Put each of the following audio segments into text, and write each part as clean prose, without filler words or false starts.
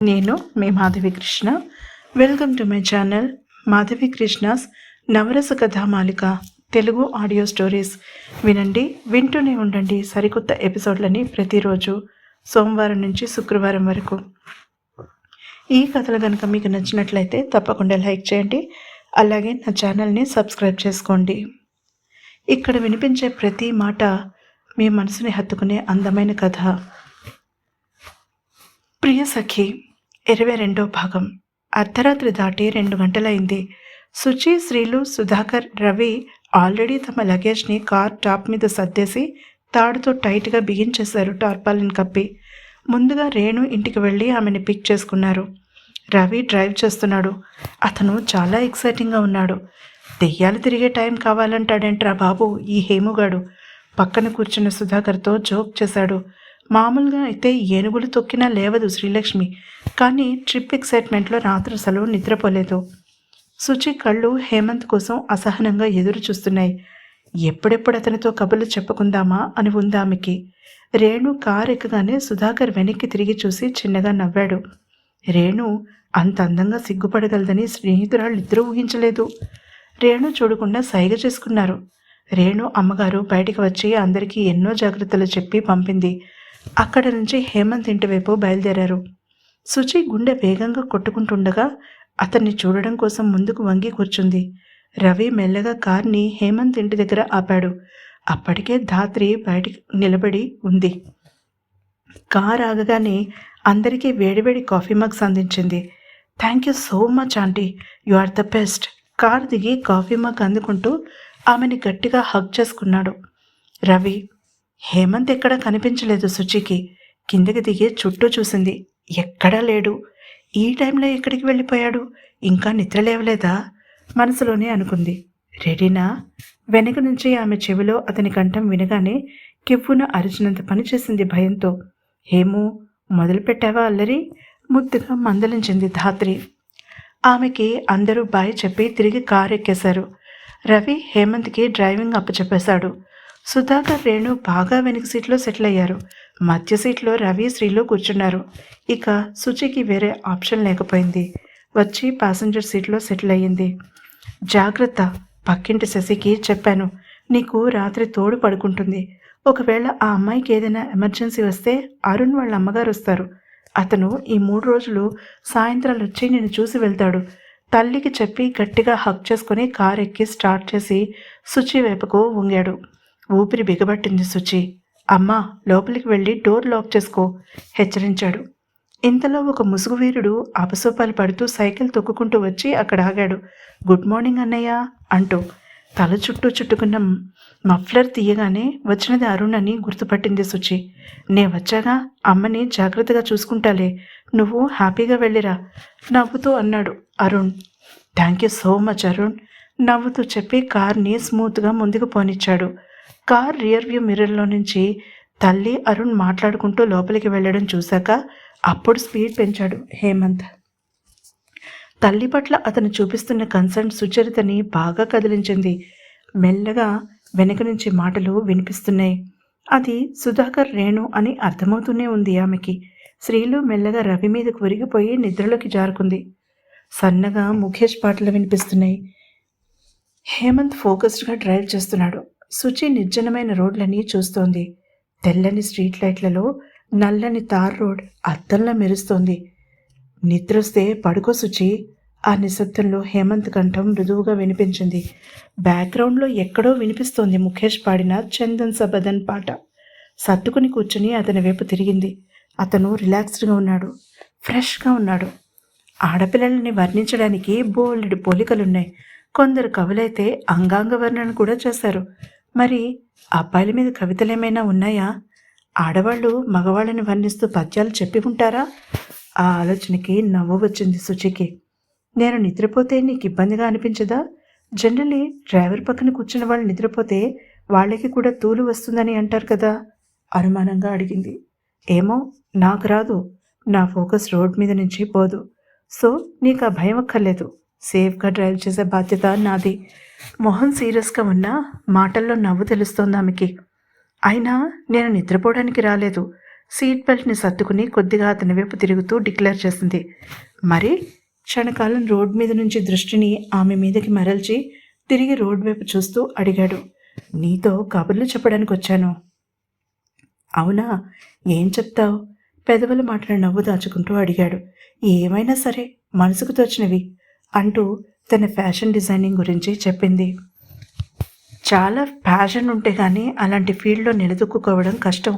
నేను మీ Madhavi Krishna. Welcome to my channel Madhavi Krishna's Navarasa Kathamalika Telugu audio stories. వినండి, వింటూనే ఉండండి సరికొత్త ఎపిసోడ్లని ప్రతిరోజు సోమవారం నుంచి శుక్రవారం వరకు. ఈ కథలు కనుక మీకు నచ్చినట్లయితే తప్పకుండా లైక్ చేయండి, అలాగే నా ఛానల్ని సబ్స్క్రైబ్ చేసుకోండి. ఇక్కడ వినిపించే ప్రతి మాట మీ మనసుని హత్తుకునే అందమైన కథ. ప్రియ సఖి 22వ భాగం. అర్ధరాత్రి దాటి 2 గంటలైంది. సుచి, శ్రీలు, సుధాకర్, రవి ఆల్రెడీ తమ లగేజ్ని కార్ టాప్ మీద సర్దేసి తాడుతో టైట్గా బిగించేశారు టార్పాలిన్ కప్పి. ముందుగా రేణు ఇంటికి వెళ్ళి ఆమెని పిక్ చేసుకున్నారు. రవి డ్రైవ్ చేస్తున్నాడు. అతను చాలా ఎక్సైటింగ్గా ఉన్నాడు. దెయ్యాలు తిరిగే టైం కావాలంటాడేంట్రా బాబు ఈ హేముగాడు. పక్కన కూర్చున్న సుధాకర్తో జోక్ చేశాడు. మామూలుగా అయితే ఏనుగులు తొక్కినా లేవదు శ్రీలక్ష్మి, కానీ ట్రిప్ ఎక్సైట్మెంట్లో రాత్రి అసలు నిద్రపోలేదు. సుచి కళ్ళు హేమంత్ కోసం అసహనంగా ఎదురు చూస్తున్నాయి. ఎప్పుడెప్పుడు అతనితో కబుర్లు చెప్పుకుందామా అని ఉంది ఆమెకి. రేణు కారు ఎక్కగానే సుధాకర్ వెనక్కి తిరిగి చూసి చిన్నగా నవ్వాడు. రేణు అంత అందంగా సిగ్గుపడగలదని స్నేహితురాళ్ళిద్దరూ ఊహించలేదు. రేణు చూడకుండా సైగ చేసుకున్నారు. రేణు అమ్మగారు బయటికి వచ్చి అందరికీ ఎన్నో జాగ్రత్తలు చెప్పి పంపింది. అక్కడ నుంచి హేమంత్ ఇంటి వైపు బయలుదేరారు. సుచి గుండె వేగంగా కొట్టుకుంటుండగా అతన్ని చూడడం కోసం ముందుకు వంగి కూర్చుంది. రవి మెల్లగా కార్ని హేమంత్ ఇంటి దగ్గర ఆపాడు. అప్పటికే ధాత్రి బయటికి నిలబడి ఉంది. కార్ ఆగగానే అందరికీ వేడివేడి కాఫీ మగ్స్ అందించింది. Thank you so much aunty, you are the best. Car దిగి కాఫీ మగ్ అందుకుంటూ ఆమెని గట్టిగా హగ్ చేసుకున్నాడు. రవి హేమంత్ ఎక్కడా కనిపించలేదు సుచికి. కిందకి దిగి చుట్టూ చూసింది. ఎక్కడా లేడు. ఈ టైంలో ఎక్కడికి వెళ్ళిపోయాడు? ఇంకా నిద్ర లేవలేదా మనసులోనే అనుకుంది. రెడీనా? వెనక నుంచి ఆమె చెవిలో అతని కంఠం వినగానే కివ్వున అరిచినంత పని చేసింది భయంతో. హేము, మొదలుపెట్టావా అల్లరి? ముద్దుగా మందలించింది ధాత్రి. ఆమెకి అందరూ బాయ్ చెప్పి తిరిగి కారు ఎక్కేశారు. రవి హేమంత్కి డ్రైవింగ్ అప్పచెప్పేశాడు. సుధాకర్, రేణు బాగా వెనక సీట్లో సెటిల్ అయ్యారు. మధ్య సీట్లో రవి, శ్రీలు కూర్చున్నారు. ఇక సుచికి వేరే ఆప్షన్ లేకపోయింది. వచ్చి ప్యాసింజర్ సీట్లో సెటిల్ అయ్యింది. జాగ్రత్త, పక్కింటి శశికి చెప్పాను, నీకు రాత్రి తోడు పడుకుంటుంది. ఒకవేళ ఆ అమ్మాయికి ఏదైనా ఎమర్జెన్సీ వస్తే అరుణ్ వాళ్ళ అమ్మగారు వస్తారు. అతను ఈ 3 రోజులు సాయంత్రాలు వచ్చి నేను చూసి వెళ్తాడు. తల్లికి చెప్పి గట్టిగా హక్ చేసుకుని కారు ఎక్కి స్టార్ట్ చేసి సుచి వైపుకు వంగాడు. ఊపిరి బిగబట్టింది సుచి. అమ్మా, లోపలికి వెళ్ళి డోర్ లాక్ చేసుకో హెచ్చరించాడు. ఇంతలో ఒక ముసుగు వీరుడు అపసోపాలు పడుతూ సైకిల్ తొక్కుకుంటూ వచ్చి అక్కడ ఆగాడు. గుడ్ మార్నింగ్ అన్నయ్య అంటూ తల చుట్టూ చుట్టుకున్న మఫ్లర్ తీయగానే వచ్చినది అరుణ్ అని గుర్తుపట్టింది సుచి. నే వచ్చాగా, అమ్మని జాగ్రత్తగా చూసుకుంటాలే, నువ్వు హ్యాపీగా వెళ్ళిరా నవ్వుతూ అన్నాడు Arun. Thank you so much Arun నవ్వుతూ చెప్పి కార్ని స్మూత్గా ముందుకు పోనిచ్చాడు. కార్ రియర్ వ్యూ మిర్రర్లో నుంచి తల్లి, అరుణ్ మాట్లాడుకుంటూ లోపలికి వెళ్ళడం చూశాక అప్పుడు స్పీడ్ పెంచాడు హేమంత్. తల్లి పట్ల అతను చూపిస్తున్న కన్సర్న్ సుచరితని బాగా కదిలించింది. మెల్లగా వెనక నుంచి మాటలు వినిపిస్తున్నాయి. అది సుధాకర్, రేణు అని అర్థమవుతూనే ఉంది ఆమెకి. శ్రీలు మెల్లగా రవి మీదకు ఒరిగిపోయి నిద్రలోకి జారుకుంది. సన్నగా ముఖేష్ పాటలు వినిపిస్తున్నాయి. హేమంత్ ఫోకస్డ్గా డ్రైవ్ చేస్తున్నాడు. సుచి నిర్జనమైన రోడ్లని చూస్తోంది. తెల్లని స్ట్రీట్ లైట్లలో నల్లని తార్ రోడ్ అద్దంలా మెరుస్తోంది. నిద్రొస్తే పడుకో సుచి. ఆ నిశ్శబ్దంలో హేమంత్ కంఠం మృదువుగా వినిపించింది. బ్యాక్గ్రౌండ్లో ఎక్కడో వినిపిస్తోంది ముఖేష్ పాడిన చందన్ సబదన్ పాట. సర్దుకుని కూర్చుని అతని వైపు తిరిగింది. అతను రిలాక్స్డ్గా ఉన్నాడు, ఫ్రెష్గా ఉన్నాడు. ఆడపిల్లలని వర్ణించడానికి బోలెడు పోలికలున్నాయి. కొందరు కవులైతే అంగాంగ వర్ణన కూడా చేశారు. మరి అబ్బాయిల మీద కవితలేమైనా ఉన్నాయా? ఆడవాళ్ళు మగవాళ్ళని వర్ణిస్తూ పద్యాలు చెప్పి ఉంటారా? ఆ ఆలోచనకి నవ్వు వచ్చింది సుచికి. నేను నిద్రపోతే నీకు ఇబ్బందిగా అనిపించదా? జనరల్లీ డ్రైవర్ పక్కన కూర్చున్న వాళ్ళు నిద్రపోతే వాళ్ళకి కూడా తూలు వస్తుందని అంటారు కదా అనుమానంగా అడిగింది. ఏమో, నాకు రాదు. నా ఫోకస్ రోడ్ మీద నుంచి పోదు. సో నీకు ఆ భయం అక్కర్లేదు. సేఫ్గా డ్రైవ్ చేసే బాధ్యత నాది. మొహం సీరియస్గా ఉన్నా మాటల్లో నవ్వు తెలుస్తోంది ఆమెకి. అయినా నేను నిద్రపోవడానికి రాలేదు. సీట్ బెల్ట్ని సర్దుకుని కొద్దిగా అతని వైపు తిరుగుతూ డిక్లేర్ చేసింది. మరి క్షణకాలం రోడ్ మీద నుంచి దృష్టిని ఆమె మీదకి మరల్చి తిరిగి రోడ్ వైపు చూస్తూ అడిగాడు. నీతో కబుర్లు చెప్పడానికి వచ్చాను. అవునా, ఏం చెప్తావు? పెదవులు మాటలు నవ్వు దాచుకుంటూ అడిగాడు. ఏమైనా సరే, మనసుకు తోచినవి అంటూ తన ఫ్యాషన్ డిజైనింగ్ గురించి చెప్పింది. చాలా ప్యాషన్ ఉంటే కానీ అలాంటి ఫీల్డ్లో నిలదొక్కుకోవడం కష్టం.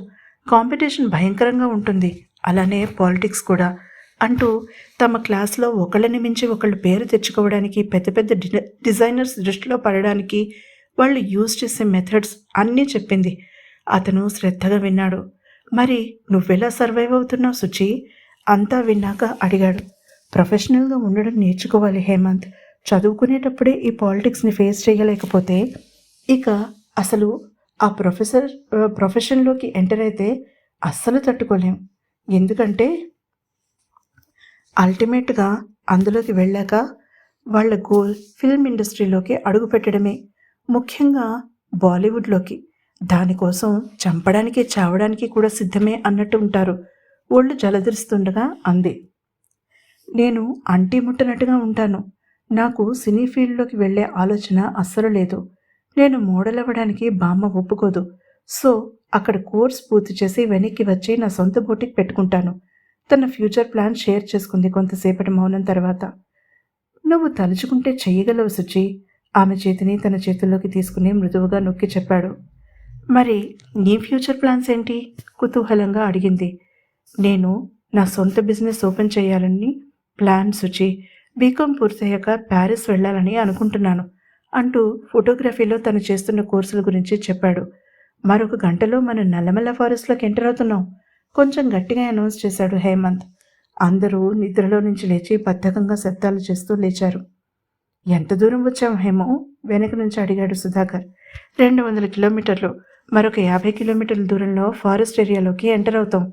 కాంపిటీషన్ భయంకరంగా ఉంటుంది. అలానే పాలిటిక్స్ కూడా అంటూ తమ క్లాస్లో ఒకళ్ళని మించి ఒకళ్ళు పేరు తెచ్చుకోవడానికి పెద్ద పెద్ద డిజైనర్స్ దృష్టిలో పడడానికి వాళ్ళు యూజ్ చేసే మెథడ్స్ అన్నీ చెప్పింది. అతను శ్రద్ధగా విన్నాడు. మరి నువ్వెలా సర్వైవ్ అవుతున్నావు సుచి? అంతా విన్నాక అడిగాడు. ప్రొఫెషనల్గా ఉండడం నేర్చుకోవాలి హేమంత్. చదువుకునేటప్పుడే ఈ పాలిటిక్స్ని ఫేస్ చేయలేకపోతే ఇక అసలు ఆ ప్రొఫెషన్లోకి ఎంటర్ అయితే అస్సలు తట్టుకోలేం. ఎందుకంటే అల్టిమేట్గా అందులోకి వెళ్ళాక వాళ్ళ గోల్ ఫిల్మ్ ఇండస్ట్రీలోకి అడుగు పెట్టడమే, ముఖ్యంగా బాలీవుడ్లోకి. దానికోసం చంపడానికి చావడానికి కూడా సిద్ధమే అన్నట్టు ఉంటారు. ఒళ్ళు జలధరిస్తుండగా అంది. నేను అంటీ ముట్టనట్టుగా ఉంటాను. నాకు సినీ ఫీల్డ్లోకి వెళ్ళే ఆలోచన అస్సలు లేదు. నేను మోడల్ అవ్వడానికి బామ్మ ఒప్పుకోదు. సో అక్కడ కోర్స్ పూర్తి చేసి వెనక్కి వచ్చి నా సొంత బోటికి పెట్టుకుంటాను. తన ఫ్యూచర్ ప్లాన్ షేర్ చేసుకుంది కొంతసేపటి మౌనం తర్వాత. నువ్వు తలుచుకుంటే చెయ్యగలవు సుచి. ఆమె చేతిని తన చేతుల్లోకి తీసుకుని మృదువుగా నొక్కి చెప్పాడు. మరి నీ ఫ్యూచర్ ప్లాన్స్ ఏంటి? కుతూహలంగా అడిగింది. నేను నా సొంత బిజినెస్ ఓపెన్ చేయాలని ప్లాన్ సుచి. బీకామ్ పూర్తయ్యాక ప్యారిస్ వెళ్ళాలని అనుకుంటున్నాను అంటూ ఫోటోగ్రఫీలో తను చేస్తున్న కోర్సుల గురించి చెప్పాడు. మరొక గంటలో మనం నల్లమల్ల ఫారెస్ట్లోకి ఎంటర్ అవుతున్నాం, కొంచెం గట్టిగా అనౌన్స్ చేశాడు హేమంత్. అందరూ నిద్రలో నుంచి లేచి బద్ధకంగా శబ్దాలు చేస్తూ లేచారు. ఎంత దూరం వచ్చాం హేమో? వెనక నుంచి అడిగాడు సుధాకర్. 200 కిలోమీటర్లు. మరొక 50 కిలోమీటర్ల దూరంలో ఫారెస్ట్ ఏరియాలోకి ఎంటర్ అవుతాం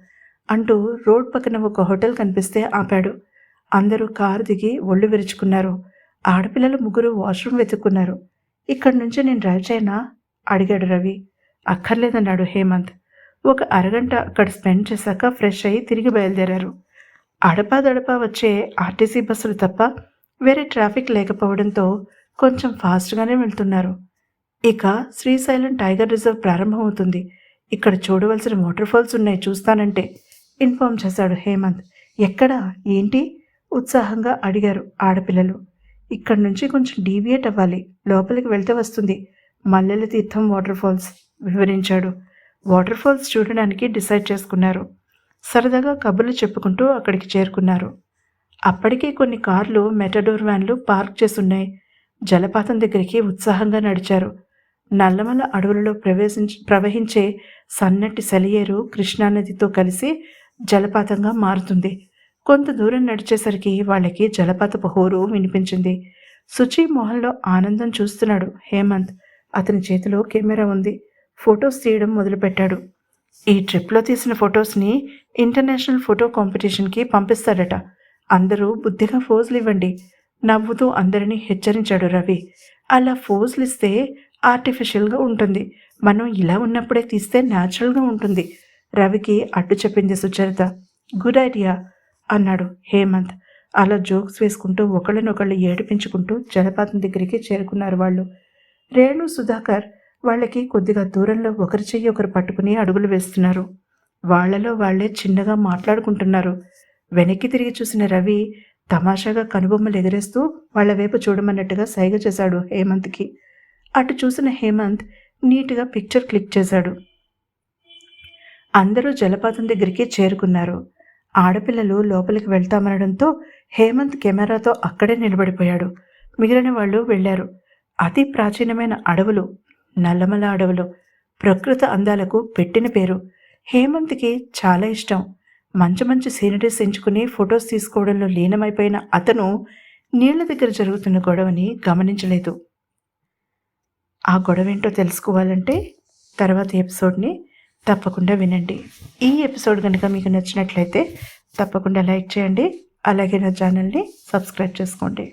అంటూ రోడ్ పక్కన ఒక హోటల్ కనిపిస్తే ఆపాడు. అందరూ కారు దిగి ఒళ్ళు విరుచుకున్నారు. ఆడపిల్లలు 3 వాష్రూమ్ వెతుక్కున్నారు. ఇక్కడి నుంచి నేను డ్రైవ్ చేయనా అడిగాడు రవి. అక్కర్లేదన్నాడు హేమంత్. ఒక అరగంట అక్కడ స్పెండ్ చేశాక ఫ్రెష్ అయ్యి తిరిగి బయలుదేరారు. అడపాదడపా వచ్చే ఆర్టీసీ బస్సులు తప్ప వేరే ట్రాఫిక్ లేకపోవడంతో కొంచెం ఫాస్ట్గానే వెళ్తున్నారు. ఇక శ్రీశైలం టైగర్ రిజర్వ్ ప్రారంభమవుతుంది. ఇక్కడ చూడవలసిన వాటర్ ఫాల్స్ ఉన్నాయి, చూస్తానంటే ఇన్ఫార్మ్ చేశాడు హేమంత్. ఎక్కడా, ఏంటి ఉత్సాహంగా అడిగారు ఆడపిల్లలు. ఇక్కడి నుంచి కొంచెం డీవియేట్ అవ్వాలి, లోపలికి వెళ్తే వస్తుంది. మల్లెల తీర్థం వాటర్ ఫాల్స్ వివరించాడు. వాటర్ ఫాల్స్ చూడడానికి డిసైడ్ చేసుకున్నారు. సరదాగా కబుర్లు చెప్పుకుంటూ అక్కడికి చేరుకున్నారు. అప్పటికే కొన్ని కార్లు, మెటడోర్ వ్యాన్లు పార్క్ చేసున్నాయి. జలపాతం దగ్గరికి ఉత్సాహంగా నడిచారు. నల్లమల అడవులలో ప్రవహించే సన్నటి సెలయేరు కృష్ణానదితో కలిసి జలపాతంగా మారుతుంది. కొంత దూరం నడిచేసరికి వాళ్ళకి జలపాతపు హోరు వినిపించింది. సుచి మొహంలో ఆనందం చూస్తున్నాడు హేమంత్. అతని చేతిలో కెమెరా ఉంది. ఫొటోస్ తీయడం మొదలుపెట్టాడు. ఈ ట్రిప్లో తీసిన ఫొటోస్ని ఇంటర్నేషనల్ ఫోటో కాంపిటీషన్కి పంపిస్తాడట. అందరూ బుద్ధిగా ఫోజులు ఇవ్వండి నవ్వుతూ అందరినీ హెచ్చరించాడు రవి. అలా ఫోజులు ఇస్తే ఆర్టిఫిషియల్గా ఉంటుంది. మనం ఇలా ఉన్నప్పుడే తీస్తే న్యాచురల్గా ఉంటుంది. రవికి అడ్డు చెప్పింది సుచరిత. గుడ్ ఐడియా అన్నాడు హేమంత్. అలా జోక్స్ వేసుకుంటూ ఒకళ్ళనొకళ్ళు ఏడిపించుకుంటూ జలపాతం దగ్గరికి చేరుకున్నారు వాళ్ళు. రేణు, సుధాకర్ వాళ్ళకి కొద్దిగా దూరంలో ఒకరి చెయ్యి ఒకరు పట్టుకుని అడుగులు వేస్తున్నారు. వాళ్లలో వాళ్లే చిన్నగా మాట్లాడుకుంటున్నారు. వెనక్కి తిరిగి చూసిన రవి తమాషాగా కనుబొమ్మలు ఎగరేస్తూ వాళ్ల వైపు చూడమన్నట్టుగా సైగ చేశాడు హేమంత్కి. అటు చూసిన హేమంత్ నీట్గా పిక్చర్ క్లిక్ చేశాడు. అందరూ జలపాతం దగ్గరికి చేరుకున్నారు. ఆడపిల్లలు లోపలికి వెళ్తామనడంతో హేమంత్ కెమెరాతో అక్కడే నిలబడిపోయాడు. మిగిలిన వాళ్ళు వెళ్లారు. అతి ప్రాచీనమైన అడవులు, నల్లమల అడవులు. ప్రకృతి అందాలకు పెట్టిన పేరు. హేమంత్కి చాలా ఇష్టం. మంచి మంచి సీనరీస్ ఎంచుకుని ఫొటోస్ తీసుకోవడంలో లీనమైపోయిన అతను నీళ్ల దగ్గర జరుగుతున్న గొడవని గమనించలేదు. ఆ గొడవేంటో తెలుసుకోవాలంటే తర్వాత ఎపిసోడ్ని తప్పకుండా వినండి. ఈ ఎపిసోడ్ కనుక మీకు నచ్చినట్లయితే తప్పకుండా లైక్ చేయండి. అలాగే నా ఛానల్ని సబ్స్క్రైబ్ చేసుకోండి.